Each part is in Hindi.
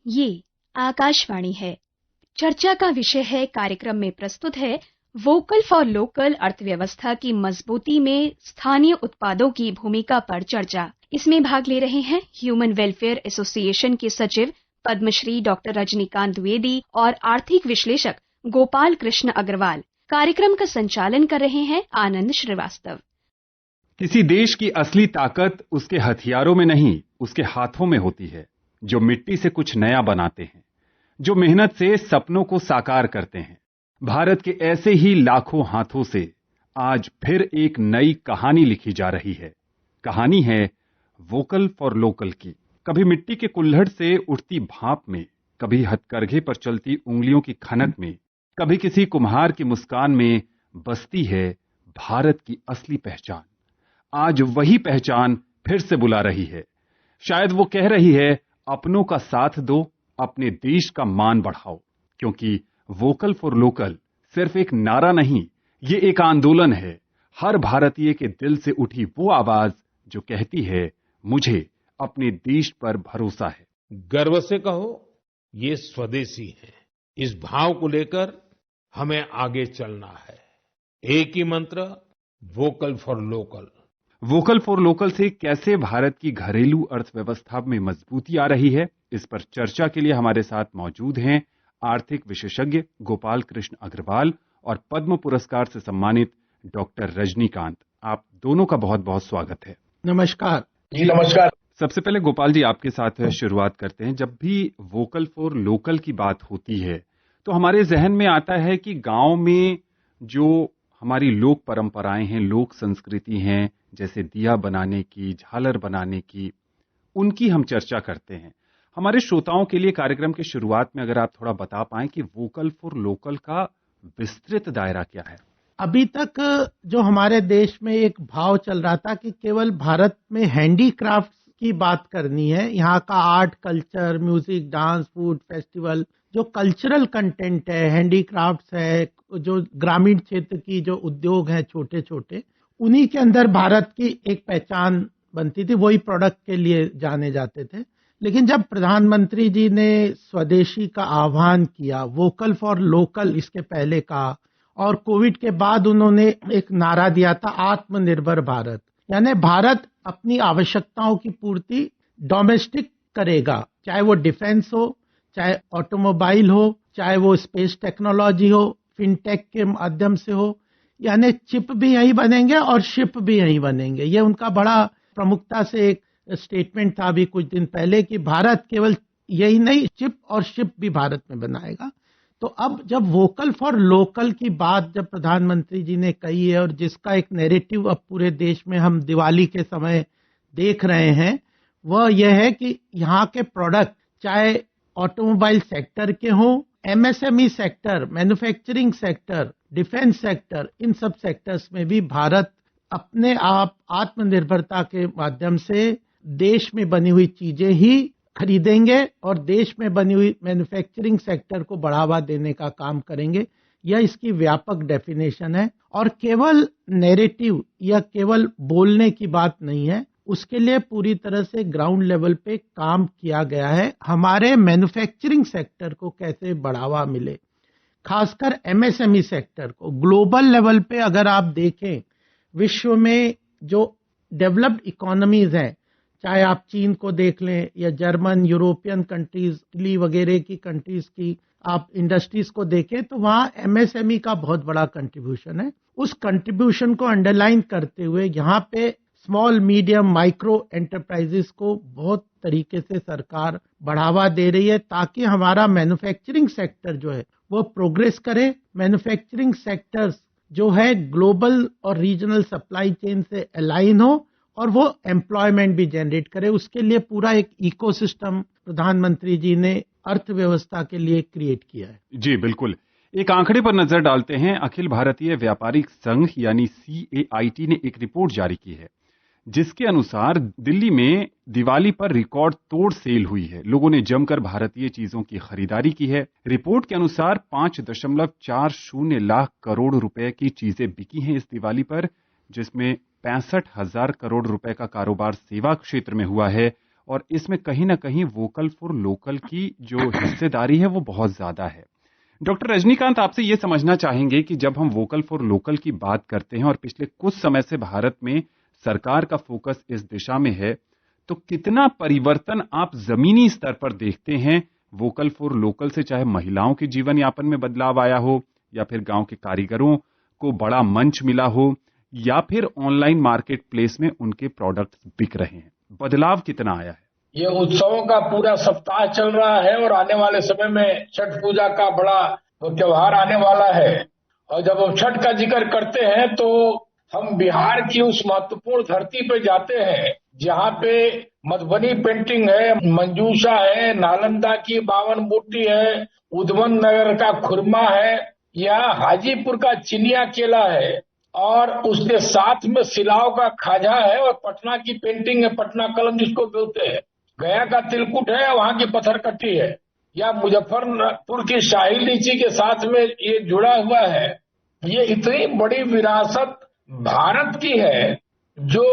ये आकाशवाणी है। चर्चा का विषय है, कार्यक्रम में प्रस्तुत है वोकल फॉर लोकल अर्थव्यवस्था की मजबूती में स्थानीय उत्पादों की भूमिका पर चर्चा। इसमें भाग ले रहे हैं ह्यूमन वेलफेयर एसोसिएशन के सचिव पद्मश्री डॉक्टर रजनीकांत द्विवेदी और आर्थिक विश्लेषक गोपाल कृष्ण अग्रवाल। कार्यक्रम का संचालन कर रहे हैं आनंद श्रीवास्तव। किसी देश की असली ताकत उसके हथियारों में नहीं, उसके हाथों में होती है, जो मिट्टी से कुछ नया बनाते हैं, जो मेहनत से सपनों को साकार करते हैं। भारत के ऐसे ही लाखों हाथों से आज फिर एक नई कहानी लिखी जा रही है। कहानी है वोकल फॉर लोकल की। कभी मिट्टी के कुल्हड़ से उठती भाप में, कभी हथकरघे पर चलती उंगलियों की खनक में, कभी किसी कुम्हार की मुस्कान में बसती है भारत की असली पहचान। आज वही पहचान फिर से बुला रही है। शायद वो कह रही है, अपनों का साथ दो, अपने देश का मान बढ़ाओ। क्योंकि वोकल फॉर लोकल सिर्फ एक नारा नहीं, ये एक आंदोलन है। हर भारतीय के दिल से उठी वो आवाज जो कहती है, मुझे अपने देश पर भरोसा है। गर्व से कहो, ये स्वदेशी है। इस भाव को लेकर हमें आगे चलना है। एक ही मंत्र, vocal for local. Vocal for local से कैसे भारत की घरेलू अर्थव्यवस्था में मजबूती आ रही है, इस पर चर्चा के लिए हमारे साथ मौजूद हैं आर्थिक विशेषज्ञ गोपाल कृष्ण अग्रवाल और पद्म पुरस्कार से सम्मानित डॉक्टर रजनीकांत। आप दोनों का बहुत बहुत स्वागत है। नमस्कार जी। नमस्कार। सबसे पहले गोपाल जी, आपके साथ शुरुआत करते हैं। जब भी वोकल फॉर लोकल की बात होती है तो हमारे जहन में आता है कि गांव में जो हमारी लोक परंपराएं हैं, लोक संस्कृति हैं, जैसे दिया बनाने की, झालर बनाने की, उनकी हम चर्चा करते हैं। हमारे श्रोताओं के लिए कार्यक्रम की शुरुआत में अगर आप थोड़ा बता पाएं कि वोकल फॉर लोकल का विस्तृत दायरा क्या है। अभी तक जो हमारे देश में एक भाव चल रहा था कि केवल भारत में हैंडीक्राफ्ट की बात करनी है, यहाँ का art, culture, music, dance, food, festival, जो कल्चरल कंटेंट है, हैंडीक्राफ्ट्स है, जो ग्रामीण क्षेत्र की जो उद्योग हैं छोटे छोटे, उन्हीं के अंदर भारत की एक पहचान बनती थी, वही प्रोडक्ट के लिए जाने जाते थे। लेकिन जब प्रधानमंत्री जी ने स्वदेशी का आह्वान किया, वोकल फॉर लोकल इसके पहले कहा, और कोविड के बाद उन्होंने एक नारा दिया था, आत्मनिर्भर भारत, यानी भारत अपनी आवश्यकताओं की पूर्ति डोमेस्टिक करेगा, चाहे वो डिफेंस हो, चाहे ऑटोमोबाइल हो, चाहे वो स्पेस टेक्नोलॉजी हो, फिनटेक के माध्यम से हो, यानी चिप भी यही बनेंगे और शिप भी यही बनेंगे। ये उनका बड़ा प्रमुखता से एक स्टेटमेंट था अभी कुछ दिन पहले कि भारत केवल यही नहीं, चिप और शिप भी भारत में बनाएगा। तो अब जब वोकल फॉर लोकल की बात जब प्रधानमंत्री जी ने कही है, और जिसका एक नैरेटिव अब पूरे देश में हम दिवाली के समय देख रहे हैं, वह यह है कि यहाँ के प्रोडक्ट चाहे ऑटोमोबाइल सेक्टर के हों, MSME sector, manufacturing sector, defence sector, इन सब सेक्टर्स में भी भारत अपने आप आत्मनिर्भरता के माध्यम से देश में बनी हुई चीजें ही खरीदेंगे और देश में बनी हुई मैन्युफैक्चरिंग सेक्टर को बढ़ावा देने का काम करेंगे। यह इसकी व्यापक डेफिनेशन है, और केवल नैरेटिव या केवल बोलने की बात नहीं है, उसके लिए पूरी तरह से ग्राउंड लेवल पे काम किया गया है। हमारे मैन्युफैक्चरिंग सेक्टर को कैसे बढ़ावा मिले, खासकर एमएसएमई सेक्टर को। ग्लोबल लेवल पे अगर आप देखें, विश्व में जो डेवलप्ड इकोनॉमीज हैं, चाहे आप चीन को देख लें या जर्मन, यूरोपियन कंट्रीज, इटली वगैरह की कंट्रीज की आप इंडस्ट्रीज को देखें, तो वहां एमएसएमई का बहुत बड़ा कंट्रीब्यूशन है। उस कंट्रीब्यूशन को अंडरलाइन करते हुए यहाँ पे स्मॉल, मीडियम, माइक्रो एंटरप्राइजेस को बहुत तरीके से सरकार बढ़ावा दे रही है, ताकि हमारा मैन्युफैक्चरिंग सेक्टर जो है वो प्रोग्रेस करे। मैन्युफैक्चरिंग सेक्टर्स जो है ग्लोबल और रीजनल सप्लाई चेन से अलाइन हो, और वो एम्प्लॉयमेंट भी जनरेट करे। उसके लिए पूरा एक इकोसिस्टम प्रधानमंत्री जी ने अर्थव्यवस्था के लिए क्रिएट किया है। जी बिल्कुल। एक आंकड़े पर नजर डालते हैं। अखिल भारतीय व्यापारिक संघ यानी CAIT ने एक रिपोर्ट जारी की है, जिसके अनुसार दिल्ली में दिवाली पर रिकॉर्ड तोड़ सेल हुई है। लोगों ने जमकर भारतीय चीजों की खरीदारी की है। रिपोर्ट के अनुसार 5.40 लाख करोड़ रुपए की चीजें बिकी हैं इस दिवाली पर, जिसमें 65,000 करोड़ रुपए का कारोबार सेवा क्षेत्र में हुआ है और इसमें कहीं ना कहीं वोकल फॉर लोकल की जो हिस्सेदारी है वो बहुत ज्यादा है। डॉक्टर रजनीकांत, आपसे ये समझना चाहेंगे कि जब हम वोकल फॉर लोकल की बात करते हैं और पिछले कुछ समय से भारत में सरकार का फोकस इस दिशा में है, तो कितना परिवर्तन आप जमीनी स्तर पर देखते हैं वोकल फॉर लोकल से? चाहे महिलाओं के जीवन यापन में बदलाव आया हो, या फिर गांव के कारीगरों को बड़ा मंच मिला हो, या फिर ऑनलाइन मार्केट प्लेस में उनके प्रोडक्ट्स बिक रहे हैं, बदलाव कितना आया है? ये उत्सवों का पूरा सप्ताह चल रहा है और आने वाले समय में छठ पूजा का बड़ा त्योहार आने वाला है। और जब हम छठ का जिक्र करते हैं तो हम बिहार की उस महत्वपूर्ण धरती पे जाते हैं जहाँ पे मधुबनी पेंटिंग है, मंजूषा है, नालंदा की बावन बूटी है, उधमन नगर का खुरमा है, यहाँ हाजीपुर का चिनिया केला है और उसके साथ में सिलाव का खाजा है और पटना की पेंटिंग है, पटना कलम जिसको बोलते हैं, गया का तिलकुट है, वहाँ की पत्थरकट्टी है, या मुजफ्फरपुर की शाही लीची के साथ में ये जुड़ा हुआ है। ये इतनी बड़ी विरासत भारत की है जो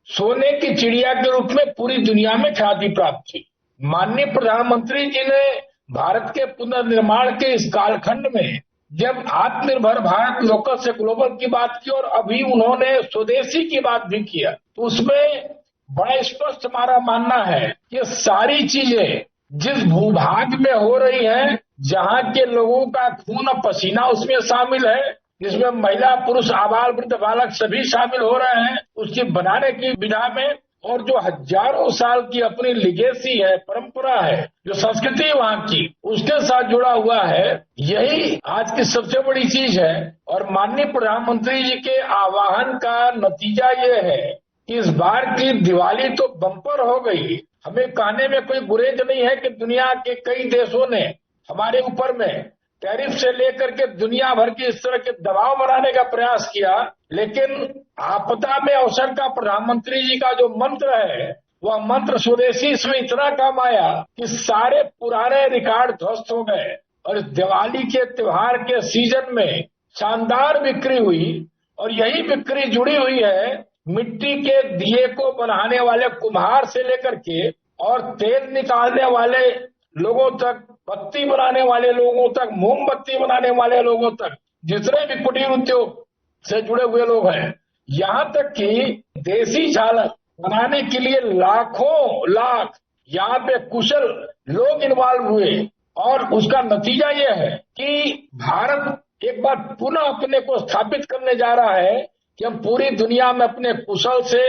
सोने की चिड़िया के रूप में पूरी दुनिया में ख्याति प्राप्त थी। माननीय प्रधानमंत्री जी ने भारत के पुनर्निर्माण के इस कालखंड में जब आत्मनिर्भर भारत लोकल से ग्लोबल की बात की और अभी उन्होंने स्वदेशी की बात भी किया, तो उसमें बड़ा स्पष्ट हमारा मानना है कि सारी चीजें जिस भूभाग में हो रही हैं, जहाँ के लोगों का खून और पसीना उसमें शामिल है, जिसमें महिला पुरुष आबाल वृद्ध बालक सभी शामिल हो रहे हैं उसकी बनाने की विधा में, और जो हजारों साल की अपनी लिगेसी है, परंपरा है, जो संस्कृति वहाँ की उसके साथ जुड़ा हुआ है, यही आज की सबसे बड़ी चीज है। और माननीय प्रधानमंत्री जी के आह्वान का नतीजा ये है कि इस बार की दिवाली तो बम्पर हो गई। हमें कहने में कोई गुरेज नहीं है कि दुनिया के कई देशों ने हमारे ऊपर में टैरिफ से लेकर के दुनिया भर के इस तरह के दबाव बनाने का प्रयास किया, लेकिन आपदा में अवसर का प्रधानमंत्री जी का जो मंत्र है, वह मंत्र स्वदेशी इसमें इतना काम आया कि सारे पुराने रिकॉर्ड ध्वस्त हो गए और इस दिवाली के त्योहार के सीजन में शानदार बिक्री हुई। और यही बिक्री जुड़ी हुई है मिट्टी के दिए को बनाने वाले कुम्हार से लेकर के और तेल निकालने वाले लोगों तक, बत्ती बनाने वाले लोगों तक, मोमबत्ती बनाने वाले लोगों तक, जितने भी कुटीर उद्योग से जुड़े हुए लोग हैं, यहाँ तक कि देसी झालर बनाने के लिए लाखों लाख यहाँ पे कुशल लोग इन्वॉल्व हुए। और उसका नतीजा ये है कि भारत एक बार पुनः अपने को स्थापित करने जा रहा है कि हम पूरी दुनिया में अपने कुशल से,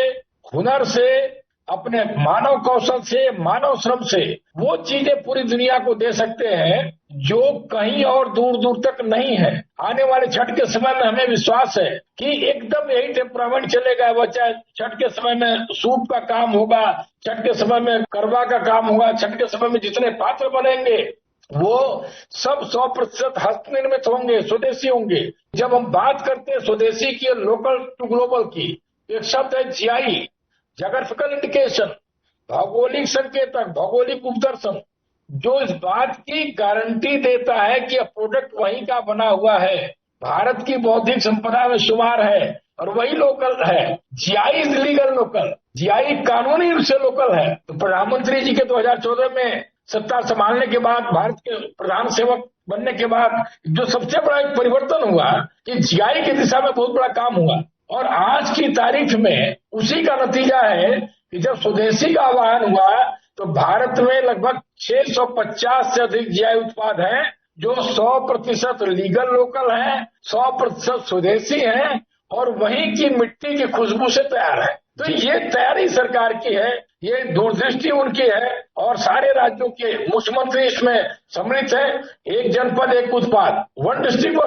हुनर से, अपने मानव कौशल से, मानव श्रम से वो चीजें पूरी दुनिया को दे सकते हैं जो कहीं और दूर दूर तक नहीं है। आने वाले छठ के समय में हमें विश्वास है कि एकदम यही टेम्परामेंट चलेगा। वो चाहे छठ के समय में सूप का काम होगा, छठ के समय में करवा का काम होगा, छठ के समय में जितने पात्र बनेंगे वो सब 100% हस्तनिर्मित होंगे, स्वदेशी होंगे। जब हम बात करते हैं स्वदेशी की, लोकल टू ग्लोबल की, एक शब्द है जीआई, ज्योग्राफिकल इंडिकेशन, भौगोलिक संकेतक, भौगोलिक उपदर्शन, जो इस बात की गारंटी देता है कि प्रोडक्ट वहीं का बना हुआ है, भारत की बौद्धिक संपदा में शुमार है और वही लोकल है। GI is legal local, GI कानूनी रूप से लोकल है। तो प्रधानमंत्री जी के 2014 में सत्ता संभालने के बाद, भारत के प्रधान सेवक बनने के बाद जो सबसे बड़ा एक परिवर्तन हुआ कि जीआई की दिशा में बहुत बड़ा काम हुआ। और आज की तारीख में उसी का नतीजा है कि जब स्वदेशी का आह्वान हुआ तो भारत में लगभग 650 से अधिक जीआई उत्पाद हैं जो 100% लीगल लोकल हैं, 100% स्वदेशी हैं और वहीं की मिट्टी की खुशबू से तैयार है। तो ये तैयारी सरकार की है, ये दूरदृष्टि उनकी है और सारे राज्यों के मुख्यमंत्री इसमें सम्मिलित है। एक जनपद एक उत्पाद, वन डिस्ट्रिक्ट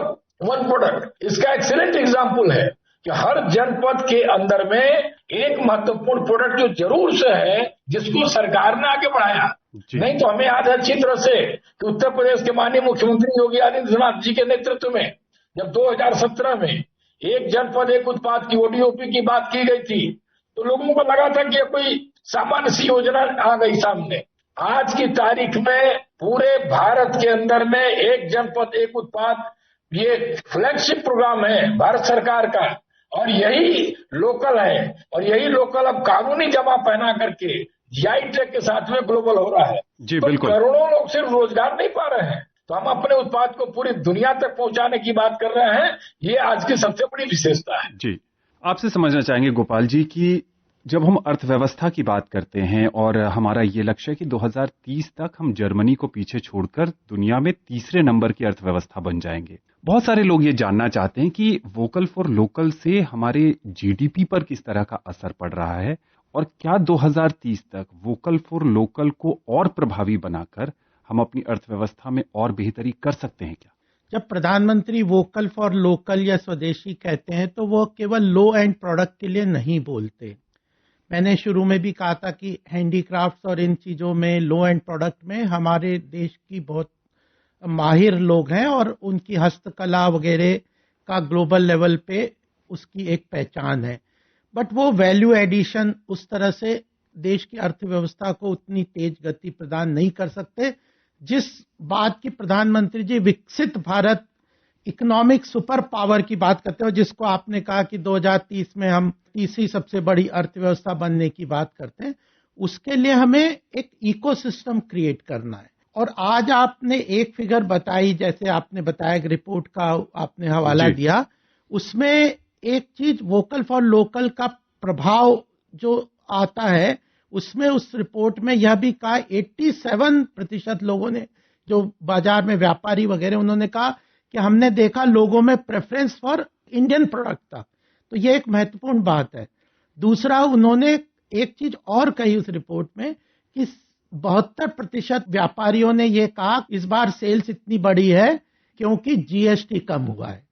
वन प्रोडक्ट, इसका एक्सीलेंट एग्जाम्पल है कि हर जनपद के अंदर में एक महत्वपूर्ण प्रोडक्ट जो जरूर से है जिसको सरकार ने आगे बढ़ाया। नहीं तो हमें याद है अच्छी तरह से कि उत्तर प्रदेश के माननीय मुख्यमंत्री योगी आदित्यनाथ जी के नेतृत्व में जब 2017 में एक जनपद एक उत्पाद की ओडीओपी की बात की गई थी तो लोगों को लगा था कि कोई सामान्य सी योजना आ गई सामने। आज की तारीख में पूरे भारत के अंदर में एक जनपद एक उत्पाद, ये फ्लैगशिप प्रोग्राम है भारत सरकार का और यही लोकल है। और यही लोकल अब कानूनी जमा पहना करके जीआई टैग के साथ में ग्लोबल हो रहा है। जी तो बिल्कुल। करोड़ों लोग सिर्फ रोजगार नहीं पा रहे हैं, तो हम अपने उत्पाद को पूरी दुनिया तक पहुंचाने की बात कर रहे हैं। ये आज की सबसे बड़ी विशेषता है। जी, आपसे समझना चाहेंगे गोपाल जी कि जब हम अर्थव्यवस्था की बात करते हैं और हमारा ये लक्ष्य है कि 2030 तक हम जर्मनी को पीछे छोड़कर दुनिया में तीसरे नंबर की अर्थव्यवस्था बन जाएंगे। बहुत सारे लोग ये जानना चाहते हैं कि वोकल फॉर लोकल से हमारे जीडीपी पर किस तरह का असर पड़ रहा है और क्या 2030 तक वोकल फॉर लोकल को और प्रभावी बनाकर हम अपनी अर्थव्यवस्था में और बेहतरी कर सकते हैं क्या? जब प्रधानमंत्री वोकल फॉर लोकल या स्वदेशी कहते हैं तो वो केवल लो एंड प्रोडक्ट के लिए नहीं बोलते। मैंने शुरू में भी कहा था कि हैंडीक्राफ्ट्स और इन चीज़ों में, लो एंड प्रोडक्ट में हमारे देश की बहुत माहिर लोग हैं और उनकी हस्तकला वगैरह का ग्लोबल लेवल पे उसकी एक पहचान है। बट वो वैल्यू एडिशन उस तरह से देश की अर्थव्यवस्था को उतनी तेज गति प्रदान नहीं कर सकते जिस बात की प्रधानमंत्री जी विकसित भारत इकोनॉमिक सुपर पावर की बात करते हो, जिसको आपने कहा कि 2030 में हम तीसरी सबसे बड़ी अर्थव्यवस्था बनने की बात करते हैं। उसके लिए हमें एक इकोसिस्टम क्रिएट करना है। और आज आपने एक फिगर बताई, जैसे आपने बताया एक रिपोर्ट का आपने हवाला दिया, उसमें एक चीज वोकल फॉर लोकल का प्रभाव जो आता है, उसमें उस रिपोर्ट में यह भी कहा 87% लोगों ने, जो बाजार में व्यापारी वगैरह, उन्होंने कहा कि हमने देखा लोगों में प्रेफरेंस फॉर इंडियन प्रोडक्ट था। तो ये एक महत्वपूर्ण बात है। दूसरा, उन्होंने एक चीज और कही उस रिपोर्ट में कि 72% व्यापारियों ने ये कहा इस बार सेल्स इतनी बड़ी है क्योंकि जीएसटी कम हुआ है।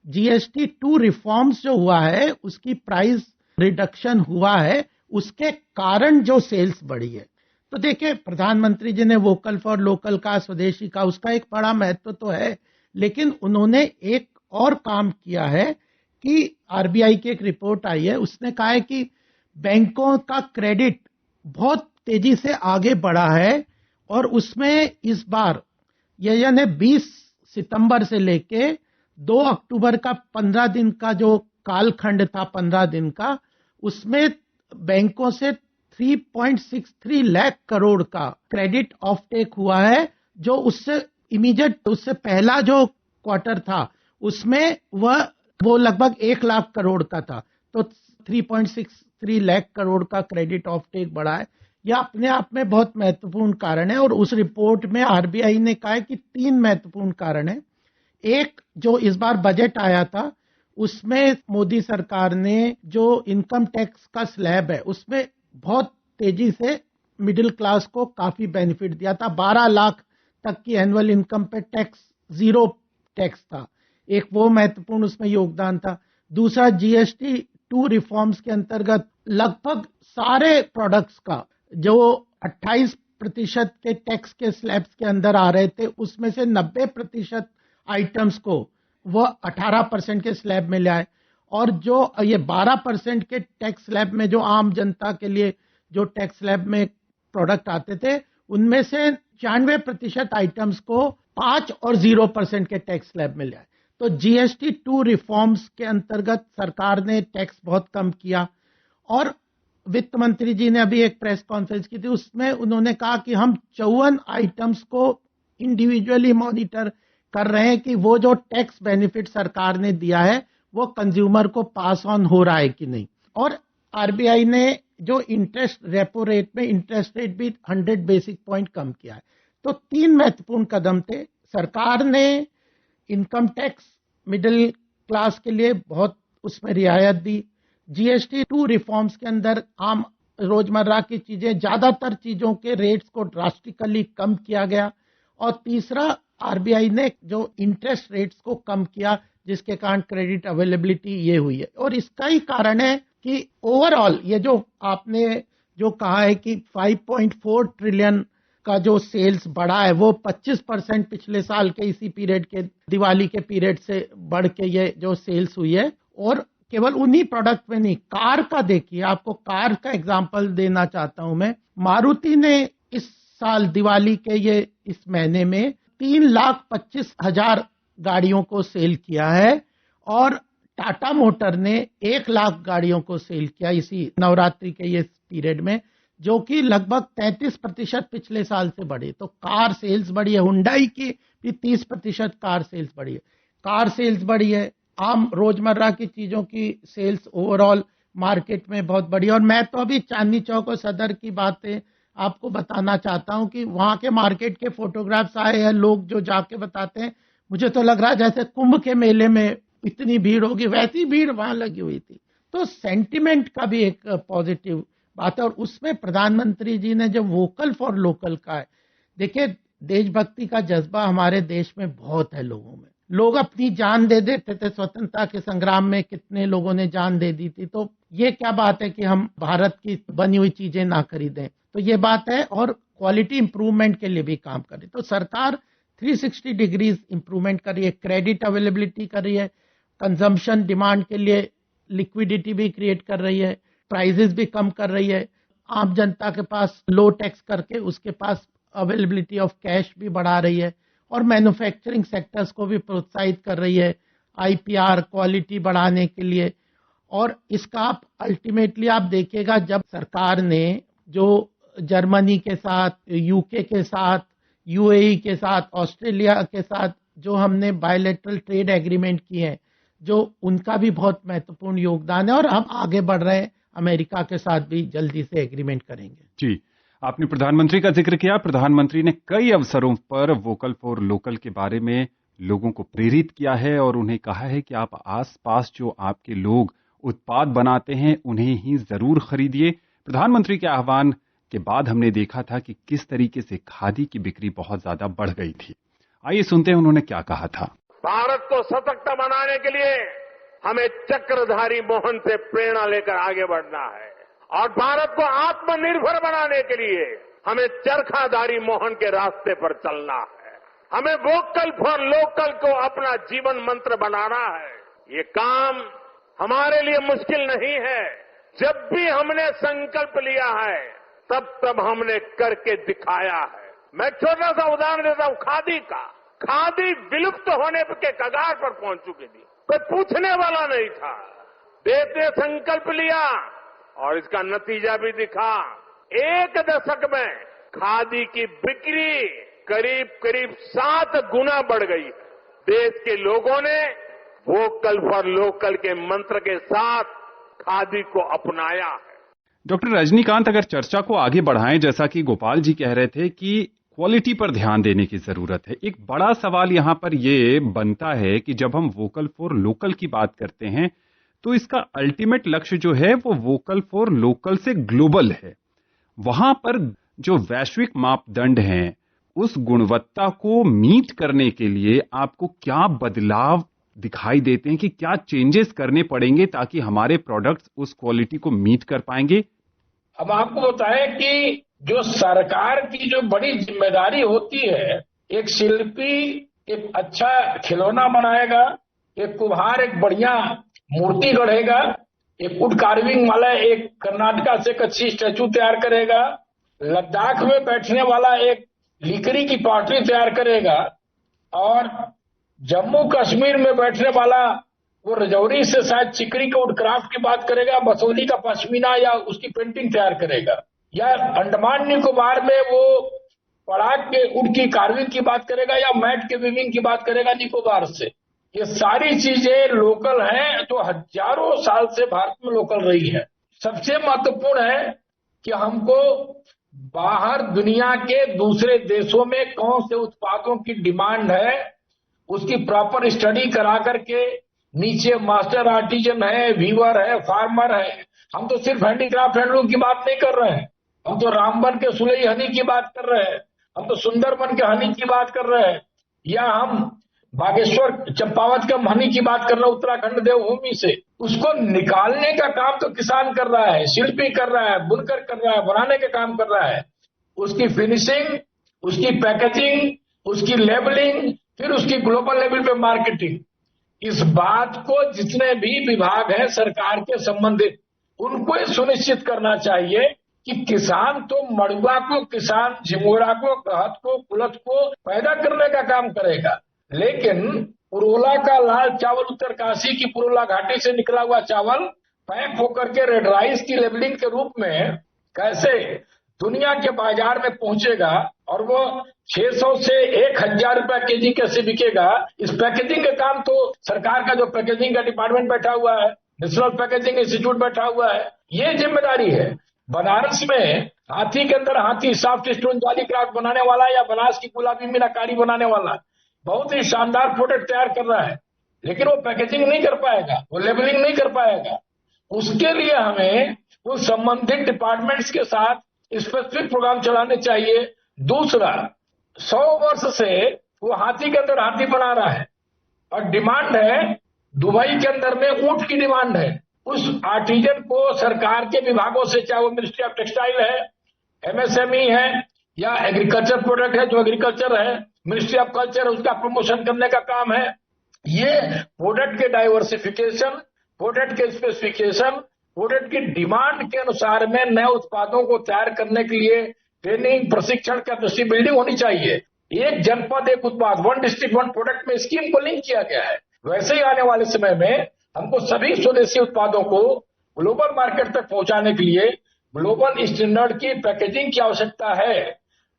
जीएसटी 2 रिफॉर्म्स जो हुआ है, उसकी प्राइस रिडक्शन हुआ है, उसके कारण जो सेल्स बढ़ी है। तो देखिए, प्रधानमंत्री जी ने वोकल फॉर लोकल का, स्वदेशी का, उसका एक बड़ा महत्व तो है, लेकिन उन्होंने एक और काम किया है कि आरबीआई की एक रिपोर्ट आई है, उसने कहा है कि बैंकों का क्रेडिट बहुत तेजी से आगे बढ़ा है और उसमें इस बार यानी 20 सितंबर से लेके 2 अक्टूबर का 15 दिन का जो कालखंड था, 15 दिन का, उसमें बैंकों से 3.63 लाख करोड़ का क्रेडिट ऑफ टेक हुआ है, जो उससे पहला जो क्वार्टर था उसमें वो लगभग 1 लाख करोड़ का था। तो 3.63 लाख करोड़ का क्रेडिट ऑफ टेक बढ़ा है। यह अपने आप में बहुत महत्वपूर्ण कारण है और उस रिपोर्ट में आरबीआई ने कहा है कि 3 महत्वपूर्ण कारण है। एक, जो इस बार बजट आया था उसमें मोदी सरकार ने जो इनकम टैक्स का स्लैब है उसमें बहुत तेजी से मिडिल क्लास को काफी बेनिफिट दिया था। 12 लाख तक की एनुअल इनकम पे टैक्स, 0 टैक्स था। एक वो महत्वपूर्ण उसमें योगदान था। दूसरा, जीएसटी 2 रिफॉर्म्स के अंतर्गत लगभग सारे प्रोडक्ट्स का जो 28% के टैक्स के स्लैब्स के अंदर आ रहे थे, उसमें से 90% आइटम्स को वो 18% के स्लैब में ले आए। और जो ये 12% के टैक्स स्लैब में जो आम जनता के लिए जो टैक्स स्लैब में प्रोडक्ट आते थे, उनमें से 96% आइटम्स को 5 और 0% के टैक्स स्लैब में ले आए। तो जीएसटी 2 रिफॉर्म्स के अंतर्गत सरकार ने टैक्स बहुत कम किया। और वित्त मंत्री जी ने अभी एक प्रेस कॉन्फ्रेंस की थी, उसमें उन्होंने कहा कि हम 54 आइटम्स को इंडिविजुअली मॉनिटर कर रहे हैं कि वो जो टैक्स बेनिफिट सरकार ने दिया है वो कंज्यूमर को पास ऑन हो रहा है कि नहीं। और आरबीआई ने जो इंटरेस्ट, रेपो रेट में इंटरेस्ट रेट भी 100 बेसिस पॉइंट कम किया है। तो 3 महत्वपूर्ण कदम थे। सरकार ने इनकम टैक्स मिडिल क्लास के लिए बहुत उसमें रियायत दी। जीएसटी 2 रिफॉर्म्स के अंदर आम रोजमर्रा की चीजें, ज्यादातर चीजों के रेट्स को ड्रास्टिकली कम किया गया। और तीसरा, आरबीआई ने जो इंटरेस्ट रेट्स को कम किया, जिसके कारण क्रेडिट अवेलेबिलिटी ये हुई है। और इसका ही कारण है कि ओवरऑल ये जो आपने जो कहा है कि 5.4 ट्रिलियन का जो सेल्स बढ़ा है, वो 25% पिछले साल के इसी पीरियड के, दिवाली के पीरियड से बढ़ के ये जो सेल्स हुई है। और केवल उन्हीं प्रोडक्ट में नहीं, कार का देखिए, आपको कार का एग्जांपल देना चाहता हूं मैं। मारुति ने इस साल दिवाली के ये इस महीने में 3,25,000 गाड़ियों को सेल किया है और टाटा मोटर ने 1 लाख गाड़ियों को सेल किया इसी नवरात्रि के ये पीरियड में। जो कि लगभग 33% पिछले साल से बढ़ी। तो कार सेल्स बढ़ी है, हुंडई की भी 30% कार सेल्स बढ़ी है। कार सेल्स बढ़ी है, आम रोजमर्रा की चीजों की सेल्स ओवरऑल मार्केट में बहुत बढ़ी है। और मैं तो अभी चांदनी चौक और सदर की बातें आपको बताना चाहता हूं कि वहां के मार्केट के फोटोग्राफ्स आए हैं, लोग जो जाके बताते हैं, मुझे तो लग रहा है जैसे कुंभ के मेले में इतनी भीड़ होगी, वैसी भीड़ वहां लगी हुई थी। तो सेंटिमेंट का भी एक पॉजिटिव बात है। और उसमें प्रधानमंत्री जी ने जो वोकल फॉर लोकल का है, देखिए देशभक्ति का जज्बा हमारे देश में बहुत है लोगों में। लोग अपनी जान दे देते थे स्वतंत्रता के संग्राम में, कितने लोगों ने जान दे दी थी। तो ये क्या बात है कि हम भारत की बनी हुई चीजें ना खरीदें, तो ये बात है। और क्वालिटी इंप्रूवमेंट के लिए भी काम कर रही है। तो सरकार 360 डिग्रीज इंप्रूवमेंट कर रही है, क्रेडिट अवेलेबिलिटी कर रही है, कंजम्पशन डिमांड के लिए लिक्विडिटी भी क्रिएट कर रही है, प्राइजेस भी कम कर रही है, आम जनता के पास लो टैक्स करके उसके पास अवेलेबिलिटी ऑफ कैश भी बढ़ा रही है, और मैन्युफैक्चरिंग सेक्टर्स को भी प्रोत्साहित कर रही है आईपीआर क्वालिटी बढ़ाने के लिए। और इसका आप अल्टीमेटली आप देखिएगा, जब सरकार ने जो जर्मनी के साथ, यूके के साथ, यूएई के साथ, ऑस्ट्रेलिया के साथ जो हमने बायलैटरल ट्रेड एग्रीमेंट किए हैं, जो उनका भी बहुत महत्वपूर्ण योगदान है। और हम आगे बढ़ रहे हैं, अमेरिका के साथ भी जल्दी से एग्रीमेंट करेंगे। जी, आपने प्रधानमंत्री का जिक्र किया। प्रधानमंत्री ने कई अवसरों पर वोकल फॉर लोकल के बारे में लोगों को प्रेरित किया है और उन्हें कहा है कि आप आसपास जो आपके लोग उत्पाद बनाते हैं उन्हें ही जरूर खरीदिए। प्रधानमंत्री के आह्वान के बाद हमने देखा था कि किस तरीके से खादी की बिक्री बहुत ज्यादा बढ़ गई थी। आइए सुनते हैं उन्होंने क्या कहा था। भारत को सशक्त बनाने के लिए हमें चक्रधारी मोहन से प्रेरणा लेकर आगे बढ़ना है और भारत को आत्मनिर्भर बनाने के लिए हमें चरखाधारी मोहन के रास्ते पर चलना है। हमें वोकल फॉर लोकल को अपना जीवन मंत्र बनाना है। ये काम हमारे लिए मुश्किल नहीं है। जब भी हमने संकल्प लिया है तब हमने करके दिखाया है। मैं छोटा सा उदाहरण देता हूं खादी का। खादी विलुप्त होने के कगार पर पहुंच चुकी थी, कोई पूछने वाला नहीं था। देश ने संकल्प लिया और इसका नतीजा भी दिखा। 1 दशक में खादी की बिक्री करीब 7 गुना बढ़ गई। देश के लोगों ने वोकल फॉर लोकल के मंत्र के साथ खादी को अपनाया है। डॉक्टर रजनीकांत, अगर चर्चा को आगे बढ़ाएं, जैसा कि गोपाल जी कह रहे थे कि क्वालिटी पर ध्यान देने की जरूरत है, एक बड़ा सवाल यहां पर यह बनता है कि जब हम वोकल फॉर लोकल की बात करते हैं तो इसका अल्टीमेट लक्ष्य जो है वो वोकल फॉर लोकल से ग्लोबल है। वहां पर जो वैश्विक मापदंड हैं, उस गुणवत्ता को मीट करने के लिए आपको क्या बदलाव दिखाई देते हैं कि क्या चेंजेस करने पड़ेंगे ताकि हमारे प्रोडक्ट्स उस क्वालिटी को मीट कर पाएंगे? अब आपको बताएं कि जो सरकार की जो बड़ी जिम्मेदारी होती है, एक शिल्पी एक अच्छा खिलौना बनाएगा, एक कुम्हार एक बढ़िया मूर्ति गढ़ेगा, एक वुड कार्विंग वाला एक कर्नाटका से एक अच्छी स्टैचू तैयार करेगा, लद्दाख में बैठने वाला एक लकड़ी की पॉटरी तैयार करेगा, और जम्मू कश्मीर में बैठने वाला वो रजौरी से शायद चिकरी के वुड क्राफ्ट की बात करेगा, बसोली का पश्मीना या उसकी पेंटिंग तैयार करेगा, या अंडमान निकोबार में वो पराग के वुड की कार्विंग की बात करेगा या मैट के वीविंग की बात करेगा निकोबार से। ये सारी चीजें लोकल हैं जो हजारों साल से भारत में लोकल रही है। सबसे महत्वपूर्ण है कि हमको बाहर दुनिया के दूसरे देशों में कौन से उत्पादों की डिमांड है उसकी प्रॉपर स्टडी करा करके, नीचे मास्टर आर्टिजन है, वीवर है, फार्मर है। हम तो सिर्फ हैंडीक्राफ्ट हैंडलूम की बात नहीं कर रहे हैं, हम तो रामबन के सुलई हनी की बात कर रहे हैं, हम तो सुंदरबन के हनी की बात कर रहे हैं, या हम बागेश्वर चंपावत के हनी की बात कर रहे हैं उत्तराखंड देवभूमि से। उसको निकालने का काम तो किसान कर रहा है, शिल्पी कर रहा है, बुनकर कर रहा है, बनाने का काम कर रहा है। उसकी फिनिशिंग, उसकी पैकेजिंग, उसकी लेबलिंग, फिर उसकी ग्लोबल लेवल पे मार्केटिंग, इस बात को जितने भी विभाग हैं सरकार के संबंधित, उनको ये सुनिश्चित करना चाहिए कि किसान तो मड़ुआ को, किसान झिंगोरा को, कहत को, कुलथ को पैदा करने का काम करेगा, लेकिन पुरोला का लाल चावल, उत्तरकाशी की पुरोला घाटी से निकला हुआ चावल पैक होकर के रेड राइस की लेबलिंग के रूप में कैसे दुनिया के बाजार में पहुंचेगा और वो 600 से 1000 रुपया केजी कैसे बिकेगा। इस पैकेजिंग का काम तो सरकार का जो पैकेजिंग का डिपार्टमेंट बैठा हुआ है, नेशनल पैकेजिंग इंस्टीट्यूट बैठा हुआ है, ये जिम्मेदारी है। बनारस में हाथी के अंदर हाथी सॉफ्ट स्टोन जाली क्राफ्ट बनाने वाला या बनारस की गुलाबी मीनाकारी बनाने वाला बहुत ही शानदार प्रोडक्ट तैयार कर रहा है, लेकिन वो पैकेजिंग नहीं कर पाएगा, वो लेबलिंग नहीं कर पाएगा। उसके लिए हमें उन संबंधित डिपार्टमेंट्स के साथ स्पेसिफिक प्रोग्राम चलाने चाहिए। दूसरा, 100 वर्ष से वो हाथी के अंदर हाथी बना रहा है और डिमांड है, दुबई के अंदर में ऊंट की डिमांड है। उस आर्टिजन को सरकार के विभागों से, चाहे वो मिनिस्ट्री ऑफ टेक्सटाइल है, एमएसएमई है या एग्रीकल्चर प्रोडक्ट है, जो एग्रीकल्चर है, मिनिस्ट्री ऑफ कल्चर, उसका प्रमोशन करने का काम है। ये प्रोडक्ट के डाइवर्सिफिकेशन, प्रोडक्ट के स्पेसिफिकेशन, प्रोडक्ट की डिमांड के अनुसार में नए उत्पादों को तैयार करने के लिए ट्रेनिंग, प्रशिक्षण, कैपेसिटी बिल्डिंग होनी चाहिए। एक जनपद एक उत्पाद, वन डिस्ट्रिक्ट वन प्रोडक्ट में स्कीम को लिंक किया गया है। वैसे ही आने वाले समय में हमको सभी स्वदेशी उत्पादों को ग्लोबल मार्केट तक पहुंचाने के लिए ग्लोबल स्टैंडर्ड की पैकेजिंग की आवश्यकता है,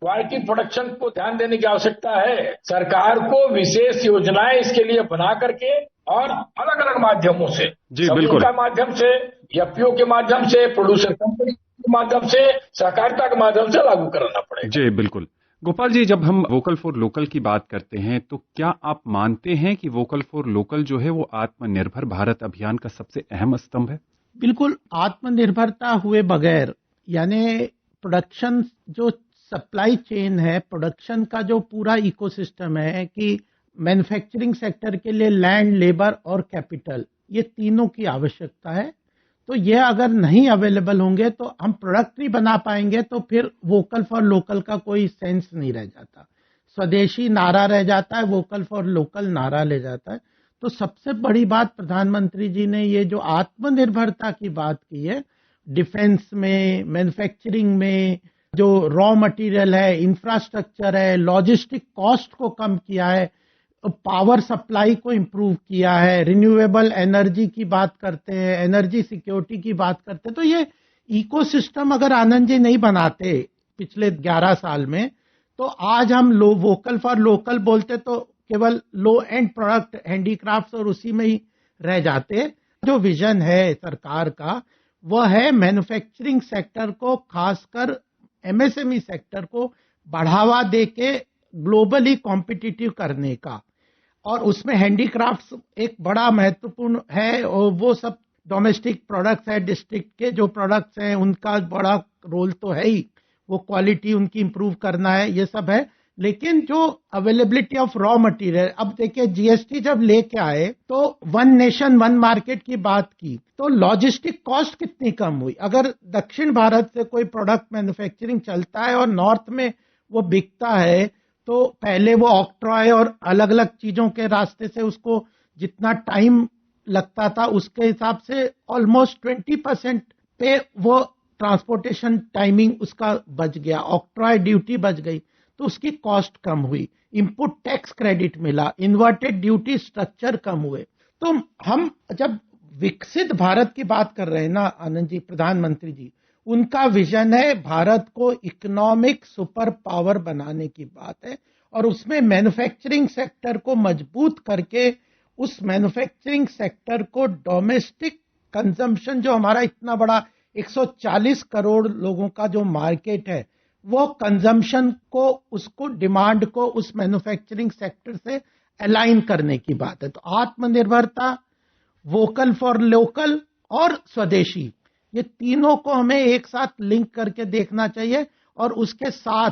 क्वालिटी प्रोडक्शन को ध्यान देने की आवश्यकता है। सरकार को विशेष योजनाएं इसके लिए बना करके और अलग अलग माध्यमों से, बिल्कुल, का माध्यम से, एफपीओ के माध्यम से, प्रोड्यूसर कंपनी के माध्यम से, सहकारिता के माध्यम से लागू कराना पड़ेगा। जी बिल्कुल। गोपाल जी, जब हम वोकल फॉर लोकल की बात करते हैं तो क्या आप मानते हैं कि वोकल फॉर लोकल जो है वो आत्मनिर्भर भारत अभियान का सबसे अहम स्तंभ है? बिल्कुल, आत्मनिर्भरता हुए बगैर, यानी प्रोडक्शन जो सप्लाई चेन है, प्रोडक्शन का जो पूरा इकोसिस्टम है कि मैन्युफैक्चरिंग सेक्टर के लिए लैंड, लेबर और कैपिटल, ये तीनों की आवश्यकता है। तो ये अगर नहीं अवेलेबल होंगे तो हम प्रोडक्ट नहीं बना पाएंगे, तो फिर वोकल फॉर लोकल का कोई सेंस नहीं रह जाता। स्वदेशी नारा रह जाता है, वोकल फॉर लोकल नारा ले जाता है। तो सबसे बड़ी बात प्रधानमंत्री जी ने ये जो आत्मनिर्भरता की बात की है, डिफेंस में, मैन्युफैक्चरिंग में, जो रॉ मटेरियल है, इंफ्रास्ट्रक्चर है, लॉजिस्टिक कॉस्ट को कम किया है, पावर सप्लाई को इंप्रूव किया है, रिन्यूएबल एनर्जी की बात करते हैं, एनर्जी सिक्योरिटी की बात करते हैं। तो ये इकोसिस्टम अगर आनंद जी नहीं बनाते पिछले 11 साल में, तो आज हम वोकल फॉर लोकल बोलते तो केवल लो एंड प्रोडक्ट, हैंडीक्राफ्ट्स और उसी में ही रह जाते। जो विजन है सरकार का, वह है मैन्युफैक्चरिंग सेक्टर को, खासकर एमएसएमई सेक्टर को बढ़ावा देके ग्लोबली कॉम्पिटिटिव करने का। और उसमें हैंडीक्राफ्ट्स एक बड़ा महत्वपूर्ण है, और वो सब डोमेस्टिक प्रोडक्ट्स है, डिस्ट्रिक्ट के जो प्रोडक्ट्स हैं उनका बड़ा रोल तो है ही, वो क्वालिटी उनकी इंप्रूव करना है, ये सब है। लेकिन जो अवेलेबिलिटी ऑफ रॉ मटेरियल, अब देखिए जीएसटी जब लेके आए तो वन नेशन वन मार्केट की बात की, तो लॉजिस्टिक कॉस्ट कितनी कम हुई। अगर दक्षिण भारत से कोई प्रोडक्ट मैन्युफैक्चरिंग चलता है और नॉर्थ में वो बिकता है, तो पहले वो ऑक्ट्रॉय और अलग अलग चीजों के रास्ते से उसको जितना टाइम लगता था, उसके हिसाब से ऑलमोस्ट 20% पे वो ट्रांसपोर्टेशन टाइमिंग उसका बच गया, ऑक्ट्रॉय ड्यूटी बच गई, तो उसकी कॉस्ट कम हुई, इनपुट टैक्स क्रेडिट मिला, इन्वर्टेड ड्यूटी स्ट्रक्चर कम हुए। तो हम जब विकसित भारत की बात कर रहे हैं ना आनंद जी, प्रधानमंत्री जी, उनका विजन है भारत को इकोनॉमिक सुपर पावर बनाने की बात है, और उसमें मैन्युफैक्चरिंग सेक्टर को मजबूत करके उस मैन्युफैक्चरिंग सेक्टर को डोमेस्टिक कंजम्पशन, जो हमारा इतना बड़ा 140 करोड़ लोगों का जो मार्केट है, वो कंजम्पशन को, उसको डिमांड को उस मैन्युफैक्चरिंग सेक्टर से अलाइन करने की बात है। तो आत्मनिर्भरता, वोकल फॉर लोकल और स्वदेशी, ये तीनों को हमें एक साथ लिंक करके देखना चाहिए। और उसके साथ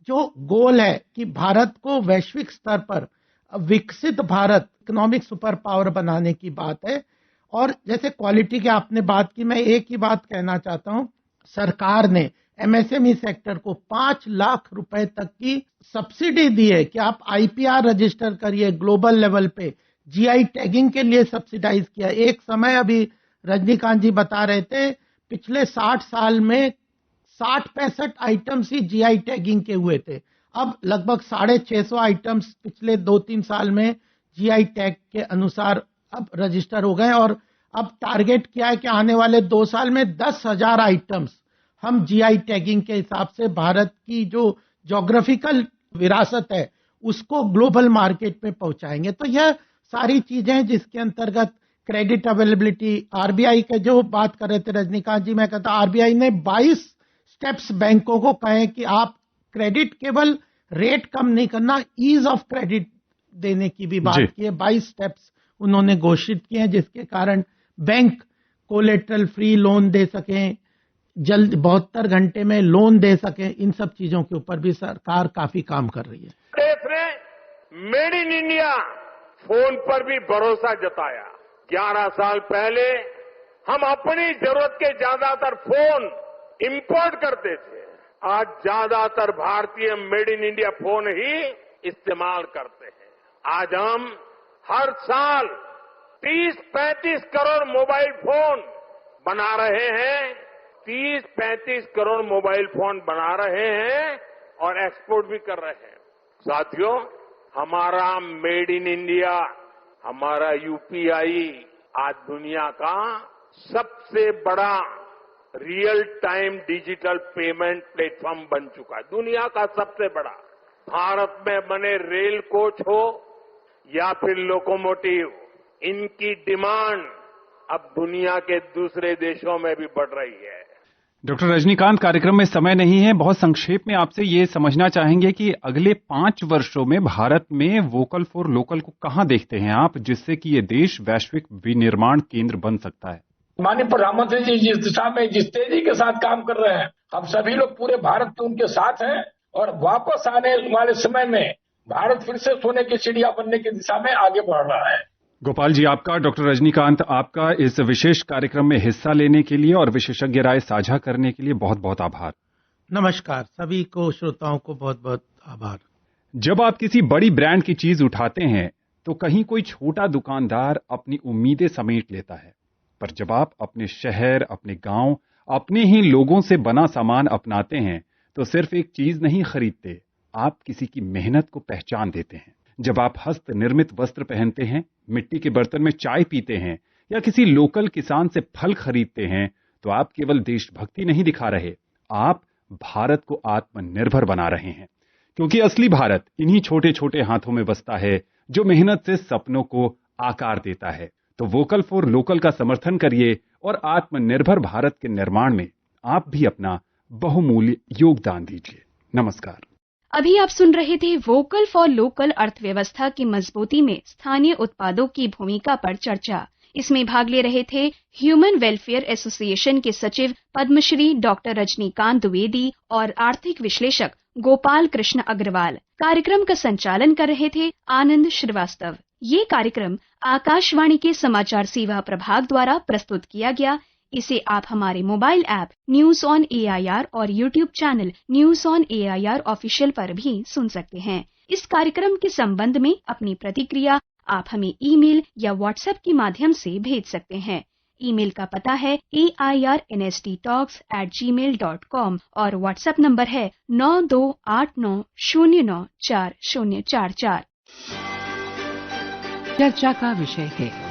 जो गोल है कि भारत को वैश्विक स्तर पर विकसित भारत, इकोनॉमिक सुपर पावर बनाने की बात है। और जैसे क्वालिटी की आपने बात की, मैं एक ही बात कहना चाहता हूं, सरकार ने एमएसएमई सेक्टर को 5 लाख रुपए तक की सब्सिडी दी है कि आप आईपीआर रजिस्टर करिए ग्लोबल लेवल पे, जीआई टैगिंग के लिए सब्सिडाइज किया। एक समय अभी रजनीकांत जी बता रहे थे, पिछले 60 साल में 60-65 आइटम्स ही जीआई टैगिंग के हुए थे, अब लगभग 650 आइटम्स पिछले 2-3 साल में जीआई टैग के अनुसार अब रजिस्टर हो गए। और अब टारगेट किया है कि आने वाले 2 साल में 10,000 आइटम्स हम जीआई टैगिंग के हिसाब से भारत की जो ज्योग्राफिकल विरासत है उसको ग्लोबल मार्केट में पहुंचाएंगे। तो यह सारी चीजें हैं जिसके अंतर्गत क्रेडिट अवेलेबिलिटी, आरबीआई के जो बात कर रहे थे रजनीकांत जी, मैं कहता आरबीआई ने 22 स्टेप्स बैंकों को कहे कि आप क्रेडिट केवल रेट कम नहीं करना, ईज ऑफ क्रेडिट देने की भी बात की है। 22 स्टेप्स उन्होंने घोषित किए हैं जिसके कारण बैंक कोलेटरल फ्री लोन दे सकें, जल्द 72 घंटे में लोन दे सकें। इन सब चीजों के ऊपर भी सरकार काफी काम कर रही है। देश ने मेड इन इंडिया फोन पर भी भरोसा जताया। 11 साल पहले हम अपनी जरूरत के ज्यादातर फोन इंपोर्ट करते थे, आज ज्यादातर भारतीय मेड इन इंडिया फोन ही इस्तेमाल करते हैं। आज हम हर साल 30-35 करोड़ मोबाइल फोन बना रहे हैं, 30-35 करोड़ मोबाइल फोन बना रहे हैं और एक्सपोर्ट भी कर रहे हैं। साथियों, हमारा मेड इन इंडिया, हमारा यूपीआई आज दुनिया का सबसे बड़ा real time digital payment platform बन चुका है, दुनिया का सबसे बड़ा। भारत में बने रेल कोच हो या फिर लोकोमोटिव, इनकी डिमांड अब दुनिया के दूसरे देशों में भी बढ़ रही है। डॉक्टर रजनीकांत, कार्यक्रम में समय नहीं है, बहुत संक्षेप में आपसे ये समझना चाहेंगे कि अगले 5 वर्षों में भारत में वोकल फॉर लोकल को कहां देखते हैं आप, जिससे कि ये देश वैश्विक विनिर्माण केंद्र बन सकता है? माननीय प्रधानमंत्री जी जिस दिशा में जिस तेजी के साथ काम कर रहे हैं, हम सभी लोग पूरे भारत के उनके साथ हैं और वापस आने वाले समय में भारत फिर से सोने की चिड़िया बनने की दिशा में आगे बढ़ रहा है। गोपाल जी आपका, डॉक्टर रजनीकांत आपका इस विशेष कार्यक्रम में हिस्सा लेने के लिए और विशेषज्ञ राय साझा करने के लिए बहुत बहुत आभार। नमस्कार, सभी को श्रोताओं को बहुत बहुत आभार। जब आप किसी बड़ी ब्रांड की चीज उठाते हैं तो कहीं कोई छोटा दुकानदार अपनी उम्मीदें समेट लेता है, पर जब आप अपने शहर, अपने गांव, अपने ही लोगों से बना सामान अपनाते हैं तो सिर्फ एक चीज नहीं खरीदते, आप किसी की मेहनत को पहचान देते हैं। जब आप हस्त निर्मित वस्त्र पहनते हैं, मिट्टी के बर्तन में चाय पीते हैं या किसी लोकल किसान से फल खरीदते हैं तो आप केवल देशभक्ति नहीं दिखा रहे, आप भारत को आत्मनिर्भर बना रहे हैं। क्योंकि असली भारत इन्हीं छोटे छोटे हाथों में बसता है जो मेहनत से सपनों को आकार देता है। तो वोकल फॉर लोकल का समर्थन करिए और आत्मनिर्भर भारत के निर्माण में आप भी अपना बहुमूल्य योगदान दीजिए। नमस्कार। अभी आप सुन रहे थे वोकल फॉर लोकल अर्थव्यवस्था की मजबूती में स्थानीय उत्पादों की भूमिका पर चर्चा। इसमें भाग ले रहे थे ह्यूमन वेलफेयर एसोसिएशन के सचिव पद्मश्री डॉक्टर रजनीकांत द्विवेदी और आर्थिक विश्लेषक गोपाल कृष्ण अग्रवाल। कार्यक्रम का संचालन कर रहे थे आनंद श्रीवास्तव। ये कार्यक्रम आकाशवाणी के समाचार सेवा प्रभाग द्वारा प्रस्तुत किया गया। इसे आप हमारे mobile app news on AIR और YouTube channel news on AIR official पर भी सुन सकते हैं। इस कार्यक्रम के संबंध में अपनी प्रतिक्रिया आप हमें ईमेल या व्हाट्सएप के माध्यम से भेज सकते हैं। ईमेल का पता है airnsttalks@gmail.com और व्हाट्सएप नंबर है 9289094044। चर्चा का विषय है